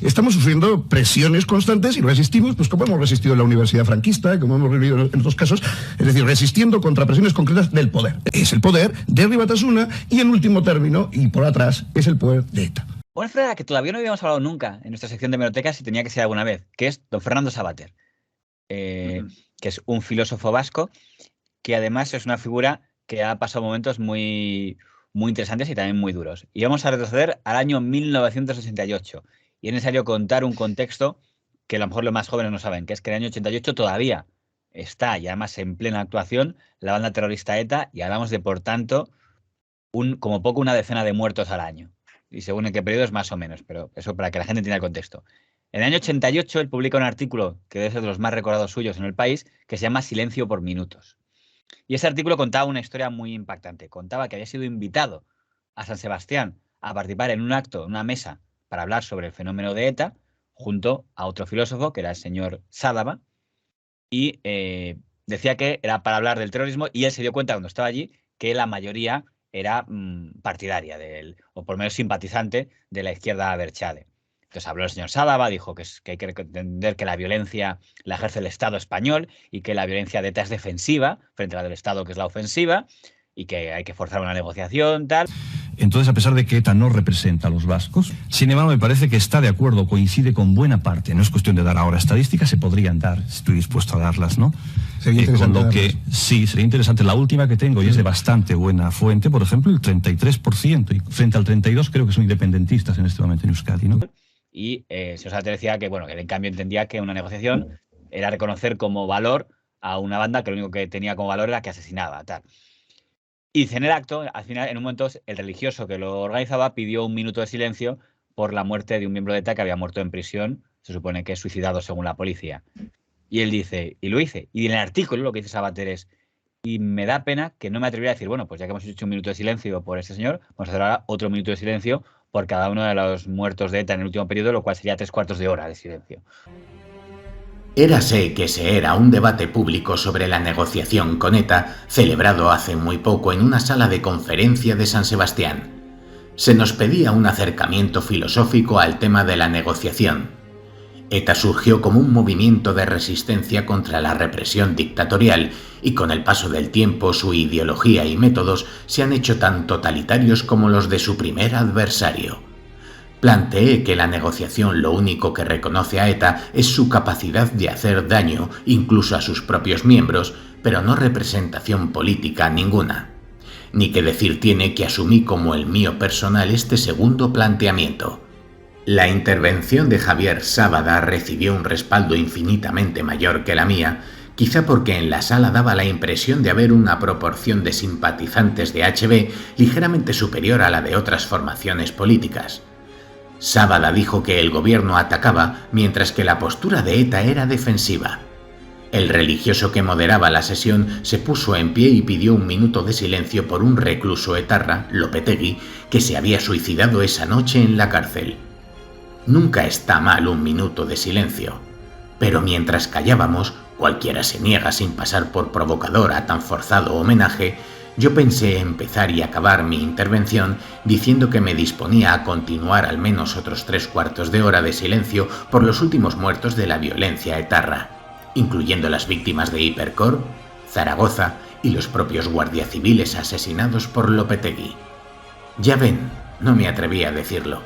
estamos sufriendo presiones constantes y resistimos, pues como hemos resistido en la Universidad franquista, como hemos vivido en otros casos, es decir, resistiendo contra presiones concretas del poder. Es el poder de Herri Batasuna y en último término, y por atrás, es el poder de ETA. Una figura que todavía no habíamos hablado nunca en nuestra sección de hemerotecas y tenía que ser alguna vez, que es don Fernando Savater, que es un filósofo vasco que además es una figura que ha pasado momentos muy interesantes y también muy duros. Y vamos a retroceder al año 1988. Y es necesario contar un contexto que a lo mejor los más jóvenes no saben, que es que en el año 88 todavía está, y además en plena actuación, la banda terrorista ETA, y hablamos de, por tanto, como poco una decena de muertos al año. Y según en qué periodo es más o menos, pero eso para que la gente entienda el contexto. En el año 88 él publica un artículo que debe ser de los más recordados suyos en el país, que se llama Silencio por minutos. Y ese artículo contaba una historia muy impactante. Contaba que había sido invitado a San Sebastián a participar en un acto, en una mesa, para hablar sobre el fenómeno de ETA, junto a otro filósofo, que era el señor Sadaba, y decía que era para hablar del terrorismo, y él se dio cuenta cuando estaba allí que la mayoría era partidaria o por lo menos simpatizante de la izquierda abertzale. Entonces habló el señor Sadaba, dijo que hay que entender que la violencia la ejerce el Estado español y que la violencia de ETA es defensiva frente a la del Estado, que es la ofensiva, y que hay que forzar una negociación, tal. Entonces, a pesar de que ETA no representa a los vascos, sin embargo, me parece que está de acuerdo, coincide con buena parte. No es cuestión de dar ahora estadísticas, se podrían dar, estoy dispuesto a darlas, ¿no? Con lo que sí, sería interesante. La última que tengo, y es de bastante buena fuente, por ejemplo, el 33%, y frente al 32% creo que son independentistas en este momento en Euskadi, ¿no? Y se decía que, bueno, que él en cambio entendía que una negociación era reconocer como valor a una banda que lo único que tenía como valor era que asesinaba, tal. Y en el acto, al final, en un momento, el religioso que lo organizaba pidió un minuto de silencio por la muerte de un miembro de ETA que había muerto en prisión, se supone que es suicidado según la policía. Y él dice, y lo hice. Y en el artículo lo que dice Savater es, y me da pena que no me atreviera a decir, bueno, pues ya que hemos hecho un minuto de silencio por este señor, vamos a hacer ahora otro minuto de silencio por cada uno de los muertos de ETA en el último periodo, lo cual sería 3/4 de hora de silencio. Érase que se era un debate público sobre la negociación con ETA, celebrado hace muy poco en una sala de conferencia de San Sebastián. Se nos pedía un acercamiento filosófico al tema de la negociación. ETA surgió como un movimiento de resistencia contra la represión dictatorial y con el paso del tiempo su ideología y métodos se han hecho tan totalitarios como los de su primer adversario. Planteé que la negociación lo único que reconoce a ETA es su capacidad de hacer daño, incluso a sus propios miembros, pero no representación política ninguna. Ni que decir tiene que asumí como el mío personal este segundo planteamiento. La intervención de Javier Sábada recibió un respaldo infinitamente mayor que la mía, quizá porque en la sala daba la impresión de haber una proporción de simpatizantes de HB ligeramente superior a la de otras formaciones políticas. Sábada dijo que el gobierno atacaba mientras que la postura de ETA era defensiva. El religioso que moderaba la sesión se puso en pie y pidió un minuto de silencio por un recluso etarra, Lopetegui, que se había suicidado esa noche en la cárcel. Nunca está mal un minuto de silencio, pero mientras callábamos, cualquiera se niega sin pasar por provocador a tan forzado homenaje, yo pensé empezar y acabar mi intervención diciendo que me disponía a continuar al menos otros 3/4 de hora de silencio por los últimos muertos de la violencia etarra, incluyendo las víctimas de Hipercor, Zaragoza y los propios guardias civiles asesinados por Lopetegui. Ya ven, no me atreví a decirlo.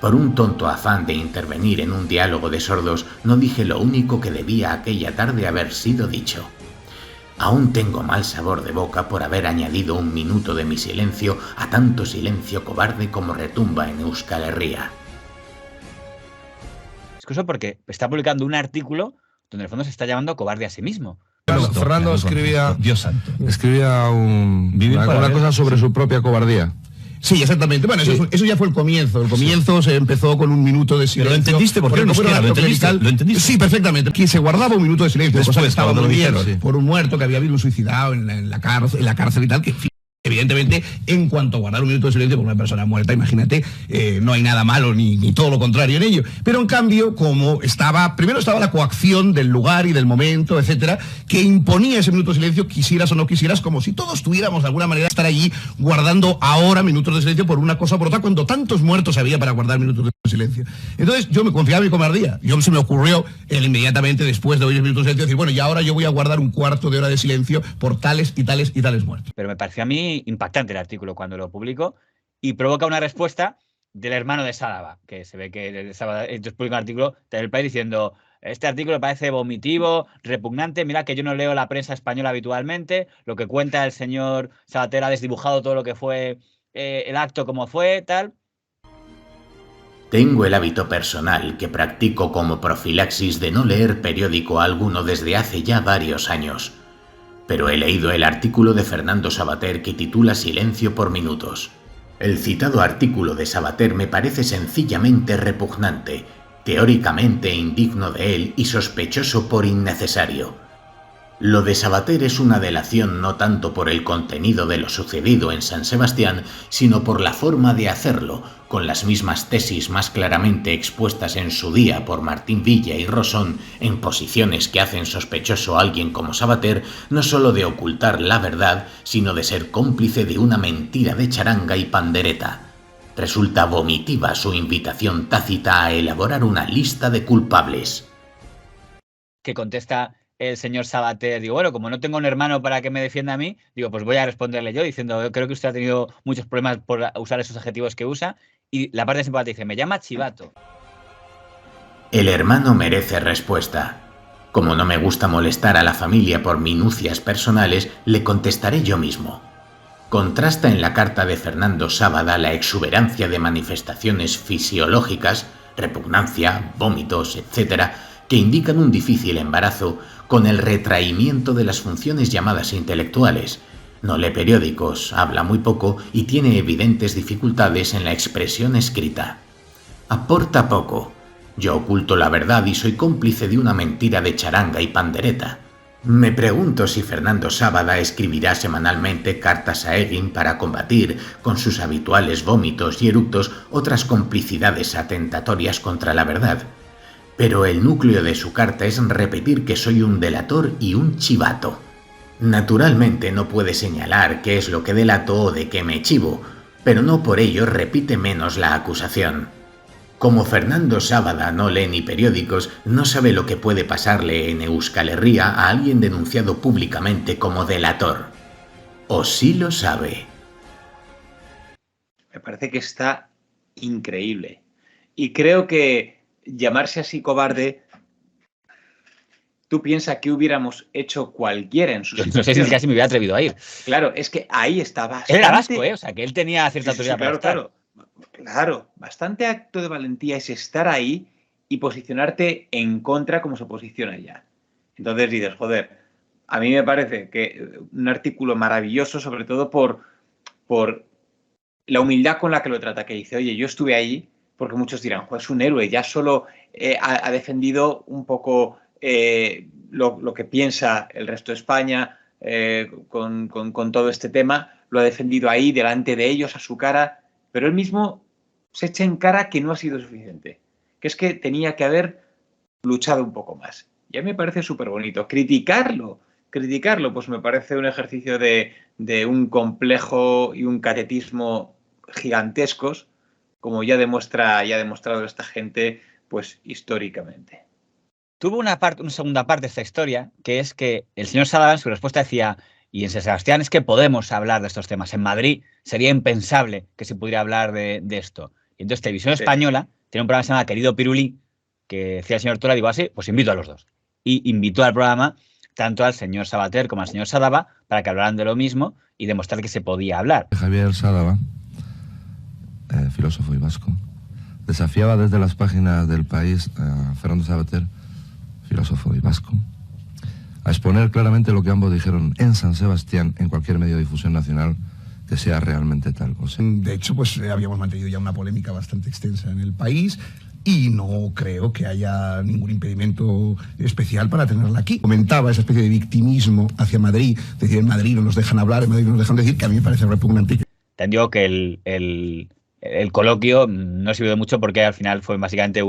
Por un tonto afán de intervenir en un diálogo de sordos, no dije lo único que debía aquella tarde haber sido dicho. Aún tengo mal sabor de boca por haber añadido un minuto de mi silencio a tanto silencio cobarde como retumba en Euskal Herria. Es curioso porque está publicando un artículo donde en el fondo se está llamando cobarde a sí mismo. Fernando escribía una cosa sobre su propia cobardía. Sí, exactamente. Bueno, eso ya fue el comienzo. El comienzo se empezó con un minuto de silencio. ¿Pero lo entendiste? ¿Por qué ¿Lo entendiste? Sí, perfectamente. Aquí se guardaba un minuto de silencio. Después, cosa que estaba muy bien, sí. por un muerto que había habido un suicidado en la cárcel y tal, que evidentemente, en cuanto a guardar un minuto de silencio por una persona muerta, imagínate, no hay nada malo ni todo lo contrario en ello. Pero en cambio, como primero estaba la coacción del lugar y del momento, etcétera, que imponía ese minuto de silencio, quisieras o no quisieras, como si todos tuviéramos de alguna manera estar allí guardando ahora minutos de silencio por una cosa o por otra, cuando tantos muertos había para guardar minutos de silencio. silencio. Entonces yo me confiaba en mi cobardía. Se me ocurrió inmediatamente después de oír el minuto de silencio decir, bueno, y ahora yo voy a guardar un cuarto de hora de silencio por tales y tales y tales muertos. Pero me pareció a mí impactante el artículo cuando lo publico y provoca una respuesta del hermano de Sádava, que se ve que entonces publica un artículo del País diciendo, este artículo me parece vomitivo, repugnante, mira que yo no leo la prensa española habitualmente, lo que cuenta el señor Sabater ha desdibujado todo lo que fue el acto como fue, tal. Tengo el hábito personal que practico como profilaxis de no leer periódico alguno desde hace ya varios años. Pero he leído el artículo de Fernando Savater que titula Silencio por minutos. El citado artículo de Savater me parece sencillamente repugnante, teóricamente indigno de él y sospechoso por innecesario. Lo de Savater es una delación no tanto por el contenido de lo sucedido en San Sebastián, sino por la forma de hacerlo, con las mismas tesis más claramente expuestas en su día por Martín Villa y Rosón, en posiciones que hacen sospechoso a alguien como Savater, no solo de ocultar la verdad, sino de ser cómplice de una mentira de charanga y pandereta. Resulta vomitiva su invitación tácita a elaborar una lista de culpables. Que contesta el señor Savater, digo, bueno, como no tengo un hermano para que me defienda a mí, digo, pues voy a responderle yo diciendo, creo que usted ha tenido muchos problemas por usar esos adjetivos que usa, y la parte simpática dice, me llama chivato. El hermano merece respuesta. Como no me gusta molestar a la familia por minucias personales, le contestaré yo mismo. Contrasta en la carta de Fernando Sábada la exuberancia de manifestaciones fisiológicas, repugnancia, vómitos, etc., que indican un difícil embarazo, con el retraimiento de las funciones llamadas intelectuales. No lee periódicos, habla muy poco y tiene evidentes dificultades en la expresión escrita. Aporta poco. Yo oculto la verdad y soy cómplice de una mentira de charanga y pandereta. Me pregunto si Fernando Sábada escribirá semanalmente cartas a Egin para combatir, con sus habituales vómitos y eructos, otras complicidades atentatorias contra la verdad. Pero el núcleo de su carta es repetir que soy un delator y un chivato. Naturalmente no puede señalar qué es lo que delato o de qué me chivo, pero no por ello repite menos la acusación. Como Fernando Sábada no lee ni periódicos, no sabe lo que puede pasarle en Euskal Herria a alguien denunciado públicamente como delator. ¿O sí lo sabe? Me parece que está increíble. Y creo que llamarse así cobarde, tú piensas que hubiéramos hecho cualquiera en su situación. No sé si casi me hubiera atrevido a ir. Claro, es que ahí está bastante... Él era vasco, o sea, que él tenía cierta autoridad para estar. Claro, bastante acto de valentía es estar ahí y posicionarte en contra como se posiciona ya. Entonces dices, joder, a mí me parece que un artículo maravilloso, sobre todo por la humildad con la que lo trata, que dice, oye, yo estuve ahí, porque muchos dirán, es un héroe, ya solo ha defendido un poco lo que piensa el resto de España con todo este tema, lo ha defendido ahí, delante de ellos, a su cara, pero él mismo se echa en cara que no ha sido suficiente, que es que tenía que haber luchado un poco más. Y a mí me parece súper bonito. Criticarlo, pues me parece un ejercicio de un complejo y un catetismo gigantescos, como ya ha demostrado esta gente, pues históricamente. Tuvo una segunda parte de esta historia, que es que el señor Sádava en su respuesta decía, y en San Sebastián es que podemos hablar de estos temas. En Madrid sería impensable que se pudiera hablar de esto. Y entonces Televisión Española tiene un programa que se llama Querido Pirulí, que decía el señor Tora, digo así, pues invito a los dos. Y invitó al programa tanto al señor Savater como al señor Sádava para que hablaran de lo mismo y demostrar que se podía hablar. Javier Sádava, filósofo y vasco, desafiaba desde las páginas del País a Fernando Savater, filósofo y vasco, a exponer claramente lo que ambos dijeron en San Sebastián, en cualquier medio de difusión nacional, que sea realmente tal cosa. De hecho, pues habíamos mantenido ya una polémica bastante extensa en el país y no creo que haya ningún impedimento especial para tenerla aquí. Comentaba esa especie de victimismo hacia Madrid, decir, en Madrid no nos dejan hablar, en Madrid no nos dejan decir, que a mí me parece repugnante. Entendió que el coloquio no sirvió de mucho porque al final fue básicamente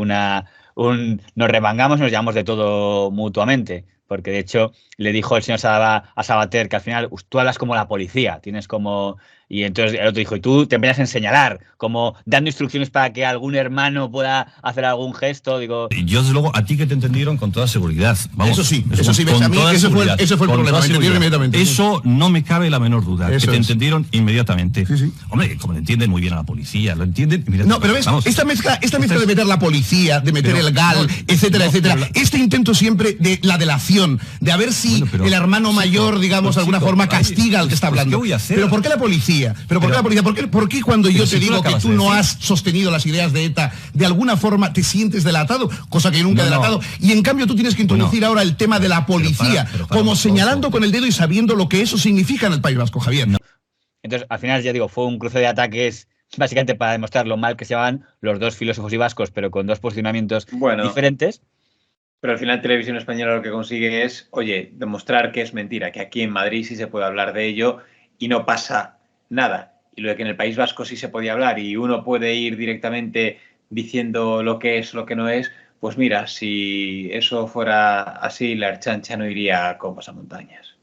nos remangamos y nos llamamos de todo mutuamente. Porque de hecho le dijo el señor Sádava a Savater que al final tú hablas como la policía, tienes como... Y entonces el otro dijo, y tú te empeñas en señalar, como dando instrucciones para que algún hermano pueda hacer algún gesto, digo... Yo, desde luego, a ti que te entendieron con toda seguridad. Vamos, eso sí, ves, a mí ese fue el problema, me entendieron inmediatamente. Eso no me cabe la menor duda, eso que te entendieron inmediatamente. Sí. Hombre, como le entienden muy bien a la policía, lo entienden inmediatamente. No, pero ves, esta mezcla de meter la policía, de meter el GAL, etcétera, este intento siempre de la delación, de a ver si el hermano mayor, digamos, de alguna forma castiga al que está hablando. ¿Qué voy a hacer? ¿Pero por qué la policía? ¿Por qué cuando yo te digo que tú no has sostenido las ideas de ETA, de alguna forma te sientes delatado? Cosa que yo nunca he delatado. Y en cambio tú tienes que introducir ahora el tema de la policía, como señalando con el dedo y sabiendo lo que eso significa en el País Vasco, Javier. Entonces, al final, ya digo, fue un cruce de ataques básicamente para demostrar lo mal que se van los dos filósofos y vascos, pero con dos posicionamientos diferentes. Pero al final Televisión Española lo que consigue es, oye, demostrar que es mentira, que aquí en Madrid sí se puede hablar de ello y no pasa nada. Y lo de que en el País Vasco sí se podía hablar y uno puede ir directamente diciendo lo que es, lo que no es, pues mira, si eso fuera así, la Ertzaintza no iría con pasamontañas.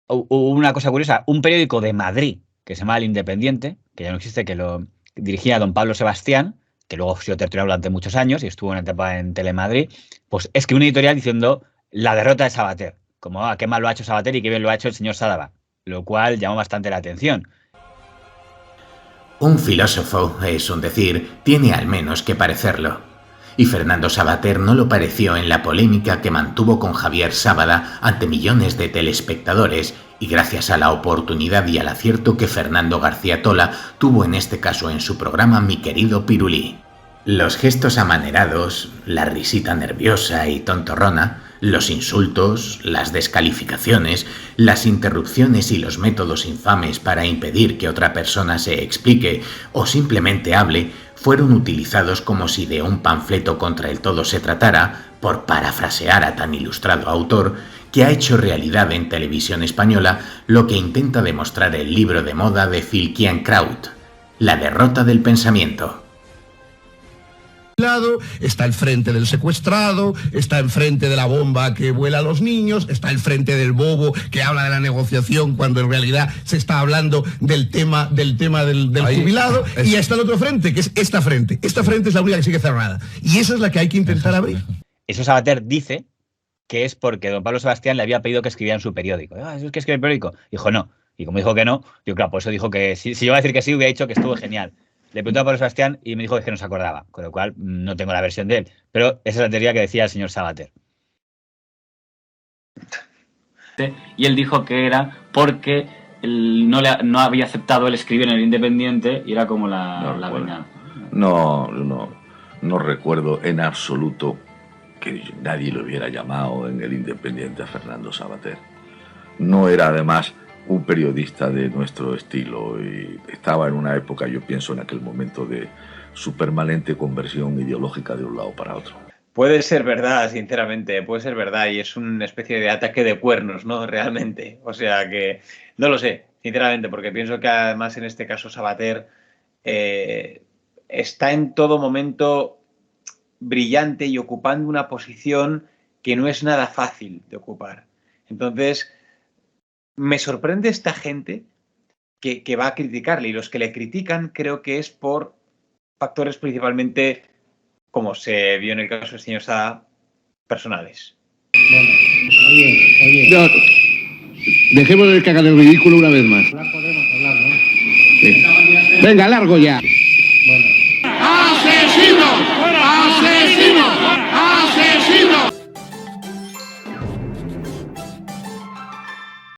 Hubo una cosa curiosa, un periódico de Madrid que se llama El Independiente, que ya no existe, que lo dirigía don Pablo Sebastián, que luego fue tertuliano durante muchos años y estuvo en una etapa en Telemadrid, pues escribió un editorial diciendo la derrota de Sabater, como qué mal lo ha hecho Sabater y qué bien lo ha hecho el señor Sádava, lo cual llamó bastante la atención. Un filósofo, es un decir, tiene al menos que parecerlo. Y Fernando Savater no lo pareció en la polémica que mantuvo con Javier Sábada ante millones de telespectadores y gracias a la oportunidad y al acierto que Fernando García Tola tuvo en este caso en su programa Mi querido Pirulí. Los gestos amanerados, la risita nerviosa y tontorrona, los insultos, las descalificaciones, las interrupciones y los métodos infames para impedir que otra persona se explique o simplemente hable fueron utilizados como si de un panfleto contra el todo se tratara, por parafrasear a tan ilustrado autor, que ha hecho realidad en Televisión Española lo que intenta demostrar el libro de moda de Phil Kienkraut, La derrota del pensamiento. Está el frente del secuestrado, está el frente de la bomba que vuela a los niños, está el frente del bobo que habla de la negociación cuando en realidad se está hablando del tema del jubilado, y está el otro frente, que es esta frente. Esta frente es la única que sigue cerrada. Y esa es la que hay que intentar abrir. Eso Savater dice que es porque don Pablo Sebastián le había pedido que escribiera en su periódico. ¿Eso es que escribe el periódico? Dijo no. Y como dijo que no, yo claro, por eso dijo que si yo iba a decir que sí, hubiera dicho que estuvo genial. Le preguntó a Pablo Sebastián y me dijo que no se acordaba, con lo cual no tengo la versión de él. Pero esa es la teoría que decía el señor Savater. Y él dijo que era porque no había aceptado el escribir en El Independiente y era como la venganza. No recuerdo en absoluto que nadie lo hubiera llamado en El Independiente a Fernando Savater. No era además un periodista de nuestro estilo y estaba en una época, yo pienso en aquel momento, de su permanente conversión ideológica de un lado para otro. Puede ser verdad, sinceramente, puede ser verdad y es una especie de ataque de cuernos, ¿no? Realmente, o sea que no lo sé, sinceramente, porque pienso que además en este caso Savater está en todo momento brillante y ocupando una posición que no es nada fácil de ocupar. Entonces, me sorprende esta gente que va a criticarle, y los que le critican creo que es por factores principalmente, como se vio en el caso del señor Sada, personales. Bueno, oye. No, dejemos de cagar el ridículo una vez más. Ahora podemos hablar, ¿no? Sí. Venga, largo ya.